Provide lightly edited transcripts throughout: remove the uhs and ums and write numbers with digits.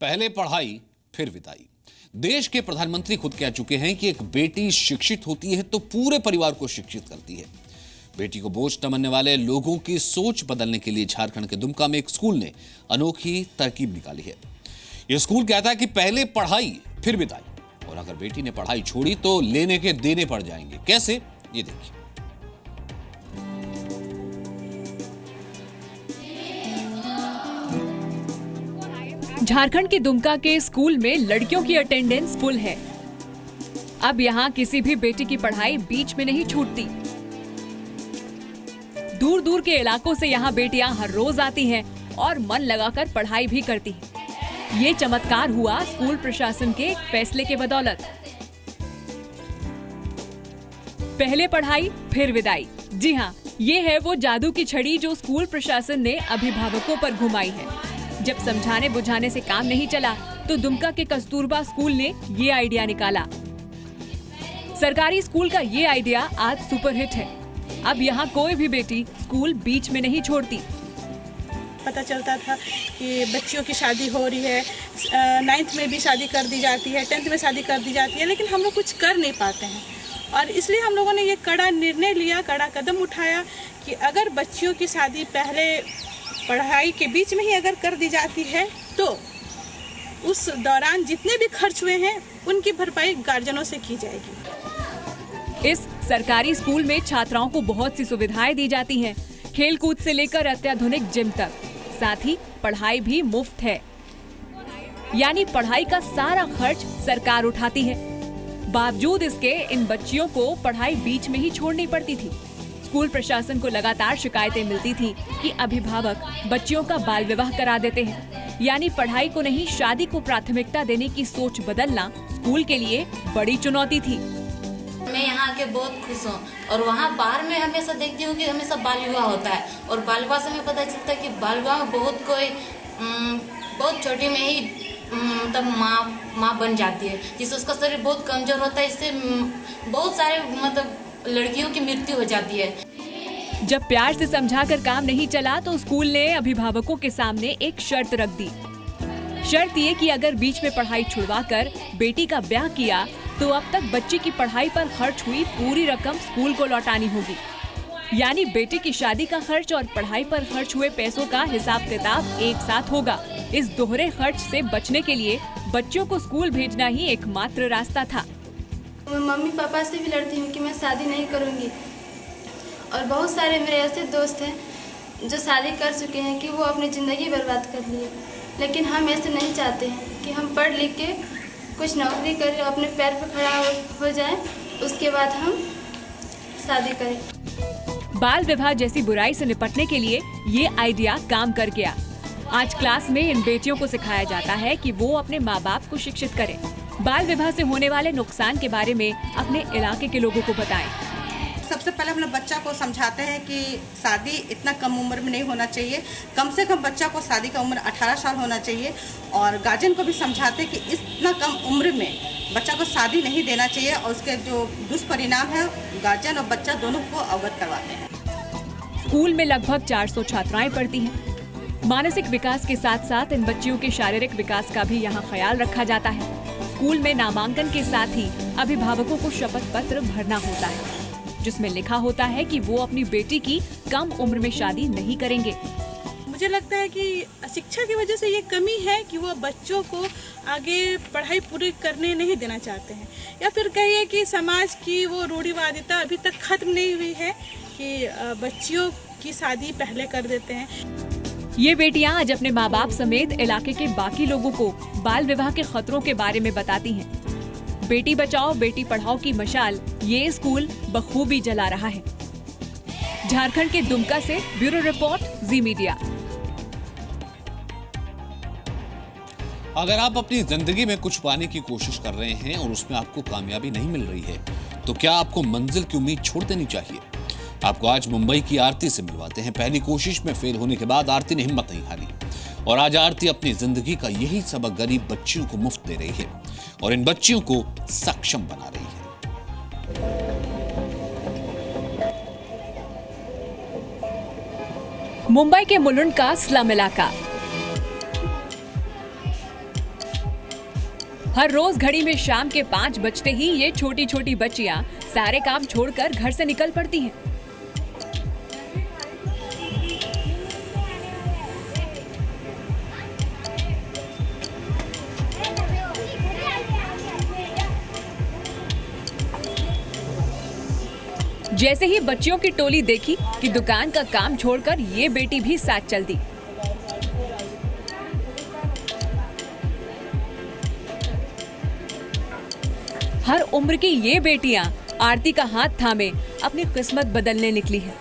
पहले पढ़ाई फिर विदाई। देश के प्रधानमंत्री खुद कह चुके हैं कि एक बेटी शिक्षित होती है तो पूरे परिवार को शिक्षित करती है। बेटी को बोझ समझने वाले लोगों की सोच बदलने के लिए झारखंड के दुमका में एक स्कूल ने अनोखी तरकीब निकाली है। यह स्कूल कहता है कि पहले पढ़ाई फिर विदाई, और अगर बेटी ने पढ़ाई छोड़ी तो लेने के देने पड़ जाएंगे। कैसे, ये देखिए। झारखंड के दुमका के स्कूल में लड़कियों की अटेंडेंस फुल है। अब यहाँ किसी भी बेटी की पढ़ाई बीच में नहीं छूटती। दूर दूर के इलाकों से यहाँ बेटियां हर रोज आती हैं और मन लगाकर पढ़ाई भी करती हैं। ये चमत्कार हुआ स्कूल प्रशासन के एक फैसले के बदौलत। पहले पढ़ाई फिर विदाई। जी हाँ, ये है वो जादू की छड़ी जो स्कूल प्रशासन ने अभिभावकों पर घुमाई है। जब समझाने बुझाने से काम नहीं चला तो दुमका के कस्तूरबा स्कूल ने ये आइडिया निकाला। सरकारी स्कूल का ये आइडिया आज सुपरहिट है। अब यहाँ कोई भी बेटी स्कूल बीच में नहीं छोड़ती। पता चलता था कि बच्चियों की शादी हो रही है, 9th में भी शादी कर दी जाती है, 10th में शादी कर दी जाती है, लेकिन हम लोग कुछ कर नहीं पाते हैं। और इसलिए हम लोगों ने ये कड़ा निर्णय लिया, कड़ा कदम उठाया कि अगर बच्चियों की शादी पहले पढ़ाई के बीच में ही अगर कर दी जाती है तो उस दौरान जितने भी खर्च हुए हैं उनकी भरपाई गार्जियनों से की जाएगी। इस सरकारी स्कूल में छात्राओं को बहुत सी सुविधाएं दी जाती हैं, खेलकूद से लेकर अत्याधुनिक जिम तक। साथ ही पढ़ाई भी मुफ्त है, यानी पढ़ाई का सारा खर्च सरकार उठाती है। बावजूद इसके इन बच्चियों को पढ़ाई बीच में ही छोड़नी पड़ती थी। स्कूल प्रशासन को लगातार शिकायतें मिलती थी कि अभिभावक बच्चियों का बाल विवाह करा देते हैं, यानी पढ़ाई को नहीं शादी को प्राथमिकता देने की सोच बदलना स्कूल के लिए बड़ी चुनौती थी। मैं यहाँ आके बहुत खुश हूँ और वहाँ बाहर में हमेशा देखती हूँ कि हमेशा बाल विवाह होता है और बाल विवाह से हमें पता चलता है कि बाल विवाह में बहुत छोटी में ही मतलब माँ बन जाती है, जिससे उसका शरीर बहुत कमजोर होता है। इससे बहुत सारे मतलब लड़कियों की मृत्यु हो जाती है। जब प्यार से समझाकर काम नहीं चला तो स्कूल ने अभिभावकों के सामने एक शर्त रख दी। शर्त ये कि अगर बीच में पढ़ाई छुड़वाकर बेटी का ब्याह किया तो अब तक बच्ची की पढ़ाई पर खर्च हुई पूरी रकम स्कूल को लौटानी होगी। यानी बेटी की शादी का खर्च और पढ़ाई पर खर्च हुए पैसों का हिसाब किताब एक साथ होगा। इस दोहरे खर्च से बचने के लिए बच्चों को स्कूल भेजना ही एकमात्र रास्ता था। मैं मम्मी पापा से भी लड़ती हूँ कि मैं शादी नहीं करूँगी, और बहुत सारे मेरे ऐसे दोस्त हैं जो शादी कर चुके हैं कि वो अपनी ज़िंदगी बर्बाद कर लिए। लेकिन हम ऐसे नहीं चाहते हैं कि हम पढ़ लिख के कुछ नौकरी करें, अपने पैर पर खड़ा हो जाए, उसके बाद हम शादी करें। बाल विवाह जैसी बुराई से निपटने के लिए ये आइडिया काम कर गया। आज क्लास में इन बेटियों को सिखाया जाता है कि वो अपने माँ बाप को शिक्षित करें, बाल विवाह से होने वाले नुकसान के बारे में अपने इलाके के लोगों को बताएं। सबसे पहले हम लोग बच्चा को समझाते हैं कि शादी इतना कम उम्र में नहीं होना चाहिए। कम से कम बच्चा को शादी का उम्र 18 साल होना चाहिए, और गार्जियन को भी समझाते हैं कि इतना कम उम्र में बच्चा को शादी नहीं देना चाहिए, और उसके जो दुष्परिणाम है गार्जियन और बच्चा दोनों को अवगत करवाते हैं। स्कूल में लगभग 400 छात्राएं पढ़ती हैं। मानसिक विकास के साथ साथ इन बच्चियों के शारीरिक विकास का भी यहाँ ख्याल रखा जाता है। स्कूल में नामांकन के साथ ही अभिभावकों को शपथ पत्र भरना होता है, जिसमें लिखा होता है कि वो अपनी बेटी की कम उम्र में शादी नहीं करेंगे। मुझे लगता है कि शिक्षा की वजह से ये कमी है कि वो बच्चों को आगे पढ़ाई पूरी करने नहीं देना चाहते हैं, या फिर कहिए कि समाज की वो रूढ़िवादिता अभी तक खत्म नहीं हुई है कि बच्चियों की शादी पहले कर देते हैं। ये बेटियां आज अपने माँ बाप समेत इलाके के बाकी लोगों को बाल विवाह के खतरों के बारे में बताती हैं। बेटी बचाओ बेटी पढ़ाओ की मशाल ये स्कूल बखूबी जला रहा है। झारखंड के दुमका से ब्यूरो रिपोर्ट, जी मीडिया। अगर आप अपनी जिंदगी में कुछ पाने की कोशिश कर रहे हैं और उसमें आपको कामयाबी नहीं मिल रही है तो क्या आपको मंजिल की उम्मीद छोड़ देनी चाहिए? आपको आज मुंबई की आरती से मिलवाते हैं। पहली कोशिश में फेल होने के बाद आरती ने हिम्मत नहीं हारी, और आज आरती अपनी जिंदगी का यही सबक गरीब बच्चियों को मुफ्त दे रही है और इन बच्चियों को सक्षम बना रही है। मुंबई के मुलुंड का स्लम इलाका। हर रोज घड़ी में शाम के 5 बजते ही ये छोटी छोटी बच्चियां सारे काम छोड़कर घर से निकल पड़ती हैं। जैसे ही बच्चियों की टोली देखी कि दुकान का काम छोड़कर ये बेटी भी साथ चल दी। हर उम्र की ये बेटियां आरती का हाथ थामे अपनी किस्मत बदलने निकली हैं।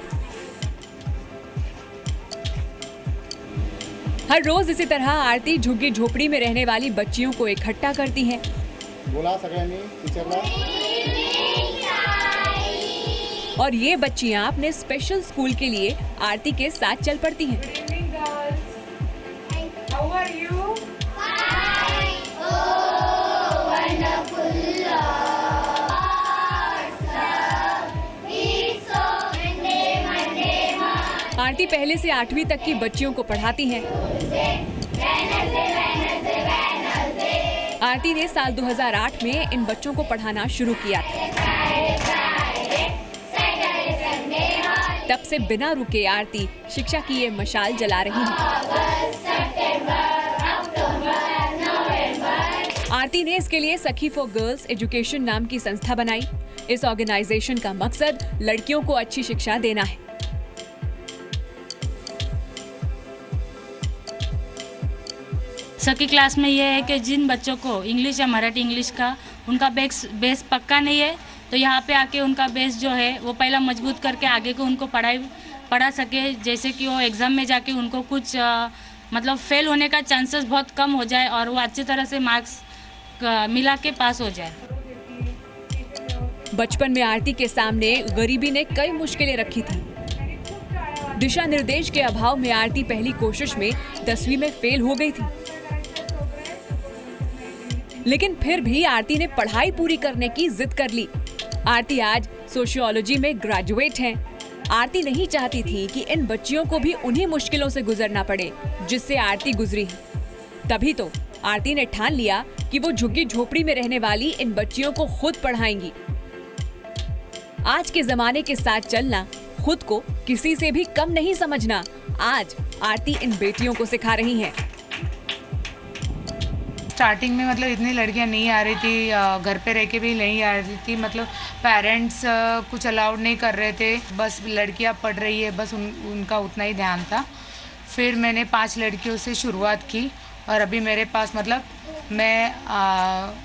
हर रोज इसी तरह आरती झुग्गी झोपड़ी में रहने वाली बच्चियों को इकट्ठा करती हैं। बोला सगळ्यांनी टीचरला। और ये बच्चियां अपने स्पेशल स्कूल के लिए आरती के साथ चल पड़ती हैं। आरती पहले से 8वीं तक की बच्चियों को पढ़ाती हैं। आरती ने साल 2008 में इन बच्चों को पढ़ाना शुरू किया था। तब से बिना रुके आरती शिक्षा की ये मशाल जला रही है। आरती ने इसके लिए सखी फॉर गर्ल्स एजुकेशन नाम की संस्था बनाई। इस ऑर्गेनाइजेशन का मकसद लड़कियों को अच्छी शिक्षा देना है। सखी क्लास में ये है कि जिन बच्चों को इंग्लिश या मराठी इंग्लिश का उनका बेस पक्का नहीं है, तो यहाँ पे आके उनका बेस जो है वो पहला मजबूत करके आगे को उनको पढ़ा सके, जैसे कि वो एग्ज़ाम में जाके उनको कुछ मतलब फेल होने का चांसेस बहुत कम हो जाए और वो अच्छी तरह से मार्क्स मिला के पास हो जाए। बचपन में आरती के सामने गरीबी ने कई मुश्किलें रखी थी। दिशा निर्देश के अभाव में आरती पहली कोशिश में 10वीं में फेल हो गई थी, लेकिन फिर भी आरती ने पढ़ाई पूरी करने की जिद कर ली। आरती आज सोशियोलॉजी में ग्रेजुएट हैं। आरती नहीं चाहती थी कि इन बच्चियों को भी उन्हीं मुश्किलों से गुजरना पड़े जिससे आरती गुजरी है। तभी तो आरती ने ठान लिया कि वो झुग्गी झोपड़ी में रहने वाली इन बच्चियों को खुद पढ़ाएंगी। आज के जमाने के साथ चलना, खुद को किसी से भी कम नहीं समझना, आज आरती इन बेटियों को सिखा रही हैं। स्टार्टिंग में मतलब इतनी लड़कियां नहीं आ रही थी, घर पे रह के भी नहीं आ रही थी, मतलब पेरेंट्स कुछ अलाउड नहीं कर रहे थे, बस लड़कियां पढ़ रही है बस उनका उतना ही ध्यान था। फिर मैंने 5 लड़कियों से शुरुआत की और अभी मेरे पास मतलब मैं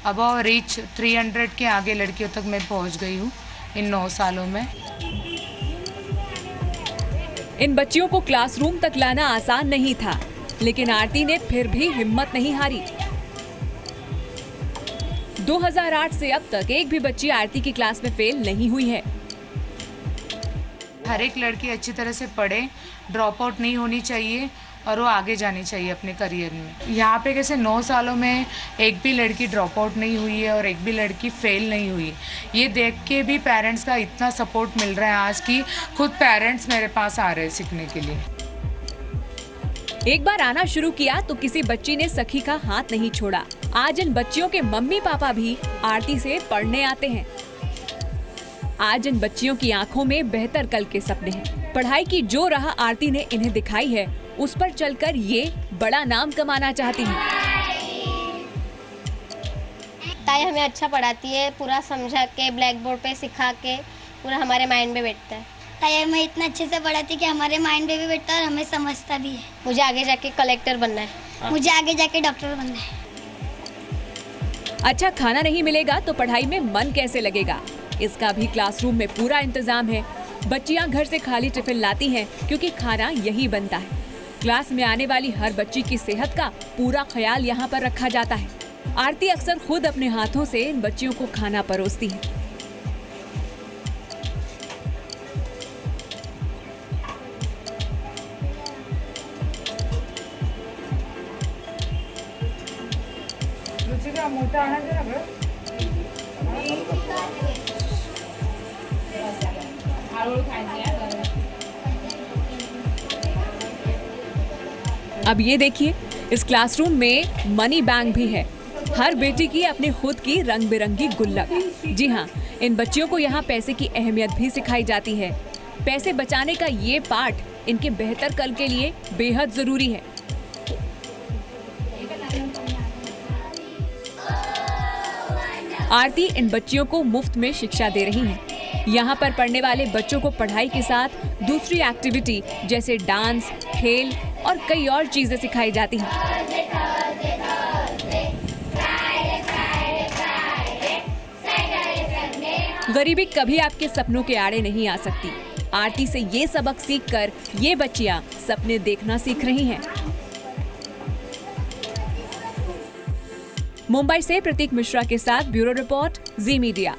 अबव रीच 300 के आगे लड़कियों तक मैं पहुंच गई हूँ इन 9 सालों में। इन बच्चियों को क्लासरूम तक लाना आसान नहीं था, लेकिन आरती ने फिर भी हिम्मत नहीं हारी। 2008 से अब तक एक भी बच्ची आरती की क्लास में फेल नहीं हुई है। हर एक लड़की अच्छी तरह से पढ़े, ड्रॉप आउट नहीं होनी चाहिए और वो आगे जानी चाहिए अपने करियर में। यहाँ पे कैसे 9 सालों में एक भी लड़की ड्रॉप आउट नहीं हुई है और एक भी लड़की फेल नहीं हुई। ये देख के भी पेरेंट्स का इतना सपोर्ट मिल रहा है आज की खुद पेरेंट्स मेरे पास आ रहे हैं सीखने के लिए। एक बार आना शुरू किया तो किसी बच्ची ने सखी का हाथ नहीं छोड़ा। आज इन बच्चियों के मम्मी पापा भी आरती से पढ़ने आते हैं। आज इन बच्चियों की आंखों में बेहतर कल के सपने हैं। पढ़ाई की जो राह आरती ने इन्हें दिखाई है, उस पर चलकर ये बड़ा नाम कमाना चाहती हैं। ताई हमें अच्छा पढ़ाती है, पूरा समझा के ब्लैक बोर्ड पे सिखा के पूरा हमारे माइंड में बैठता है। ताई हमें इतना अच्छे से पढ़ाती है कि हमारे माइंड में भी बैठता है और हमें समझता भी है। मुझे आगे जाके कलेक्टर बनना है। मुझे आगे जाके डॉक्टर बनना है। अच्छा खाना नहीं मिलेगा तो पढ़ाई में मन कैसे लगेगा? इसका भी क्लासरूम में पूरा इंतजाम है। बच्चियां घर से खाली टिफिन लाती हैं क्योंकि खाना यही बनता है। क्लास में आने वाली हर बच्ची की सेहत का पूरा ख्याल यहाँ पर रखा जाता है। आरती अक्सर खुद अपने हाथों से इन बच्चियों को खाना परोसती है। अब ये देखिए, इस क्लासरूम में मनी बैंक भी है। हर बेटी की अपनी खुद की रंग बिरंगी गुल्लक। जी हाँ, इन बच्चियों को यहाँ पैसे की अहमियत भी सिखाई जाती है। पैसे बचाने का ये पाठ इनके बेहतर कल के लिए बेहद जरूरी है। आरती इन बच्चियों को मुफ्त में शिक्षा दे रही हैं। यहाँ पर पढ़ने वाले बच्चों को पढ़ाई के साथ दूसरी एक्टिविटी जैसे डांस, खेल और कई और चीजें सिखाई जाती हैं। गरीबी कभी आपके सपनों के आड़े नहीं आ सकती। आरती से ये सबक सीखकर ये बच्चियां सपने देखना सीख रही हैं। मुंबई से प्रतीक मिश्रा के साथ ब्यूरो रिपोर्ट, जी मीडिया।